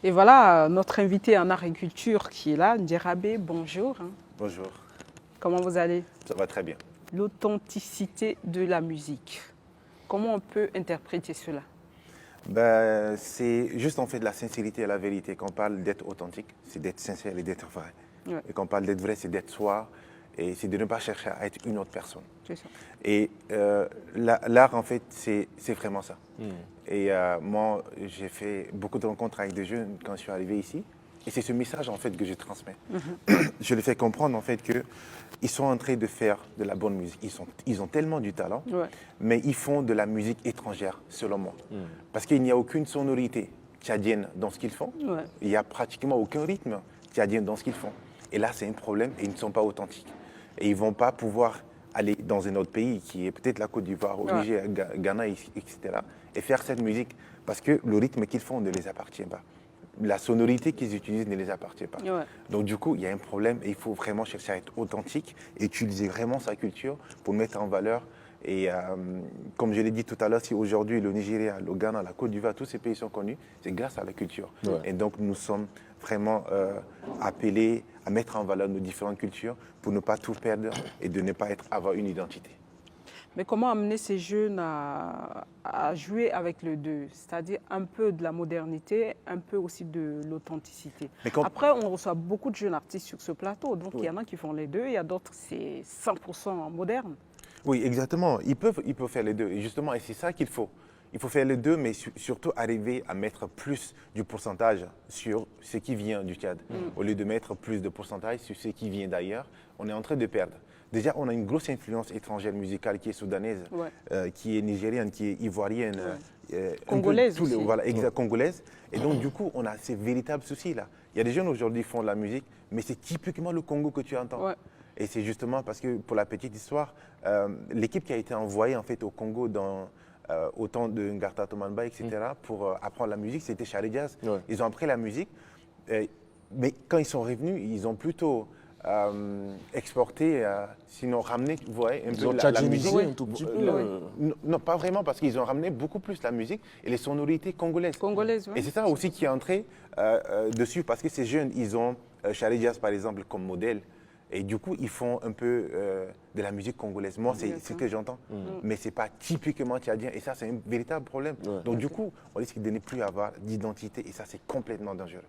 Et voilà notre invité en agriculture qui est là, Ndjerabé, bonjour. Bonjour, Comment vous allez? ça va très bien. L'authenticité de la musique. Comment on peut interpréter cela? C'est juste en fait de la sincérité et la vérité. Quand on parle d'être authentique, c'est d'être sincère et d'être vrai. Ouais, Et quand on parle d'être vrai, c'est d'être soi et c'est de ne pas chercher à être une autre personne. c'est ça. Et l'art, en fait, c'est vraiment ça. Et moi, j'ai fait beaucoup de rencontres avec des jeunes quand je suis arrivé ici. Et c'est ce message, en fait, que je transmets. Je les fais comprendre, en fait, qu'ils sont en train de faire de la bonne musique. Ils ont tellement du talent, Ouais. mais ils font de la musique étrangère, selon moi. Parce qu'il n'y a aucune sonorité tchadienne dans ce qu'ils font. Ouais. Il n'y a pratiquement aucun rythme tchadien dans ce qu'ils font. Et là, c'est un problème et ils ne sont pas authentiques. Et ils ne vont pas pouvoir aller dans un autre pays, qui est peut-être la Côte d'Ivoire, au Ouais. Niger, Ghana, etc., et faire cette musique parce que le rythme qu'ils font ne les appartient pas. La sonorité qu'ils utilisent ne les appartient pas. Ouais. Donc du coup, il y a un problème et il faut vraiment chercher à être authentique et utiliser vraiment sa culture pour le mettre en valeur. Et comme je l'ai dit tout à l'heure, si aujourd'hui le Nigeria, le Ghana, la Côte d'Ivoire, tous ces pays sont connus, c'est grâce à la culture. Ouais. Et donc nous sommes vraiment appelés à mettre en valeur nos différentes cultures pour ne pas tout perdre et de ne pas avoir une identité. Mais comment amener ces jeunes à jouer avec le deux, c'est-à-dire un peu de la modernité, un peu aussi de l'authenticité. Mais comme- Après, on reçoit beaucoup de jeunes artistes sur ce plateau, donc il Oui. y en a qui font les deux, il y a d'autres c'est 100% moderne. Oui, exactement. Ils peuvent faire les deux. Et justement, et c'est ça qu'il faut. Il faut faire les deux, mais surtout arriver à mettre plus du pourcentage sur ce qui vient du Tchad. Au lieu de mettre plus de pourcentage sur ce qui vient d'ailleurs, on est en train de perdre. Déjà, on a une grosse influence étrangère musicale qui est soudanaise, Ouais. qui est nigérienne, qui est ivoirienne, un peu Congolaise tous les- aussi. voilà, exact, congolaise. Et donc, du coup, on a ces véritables soucis-là. Il y a des jeunes aujourd'hui qui font de la musique, mais c'est typiquement le Congo que tu entends. Ouais. Et c'est justement parce que, pour la petite histoire, l'équipe qui a été envoyée en fait, au Congo au temps de Ngarta Tomanba, etc., pour apprendre la musique, c'était Charlie Jazz. Ouais. Ils ont appris la musique, mais quand ils sont revenus, ils ont plutôt exporté, sinon ramené, vous voyez, un Ils peu ont la tchadienisé musique. un tout petit peu. Non, pas vraiment, parce qu'ils ont ramené beaucoup plus la musique et les sonorités congolaises. Congolaise, oui. Et c'est ça aussi qui est entré dessus, parce que ces jeunes, ils ont Charlie Jazz, par exemple, comme modèle. Et du coup, ils font un peu de la musique congolaise. Moi, c'est ce que j'entends. Mais ce n'est pas typiquement tchadien. Et ça, c'est un véritable problème. Ouais. Donc, du coup, on risque de ne plus avoir d'identité. Et ça, c'est complètement dangereux.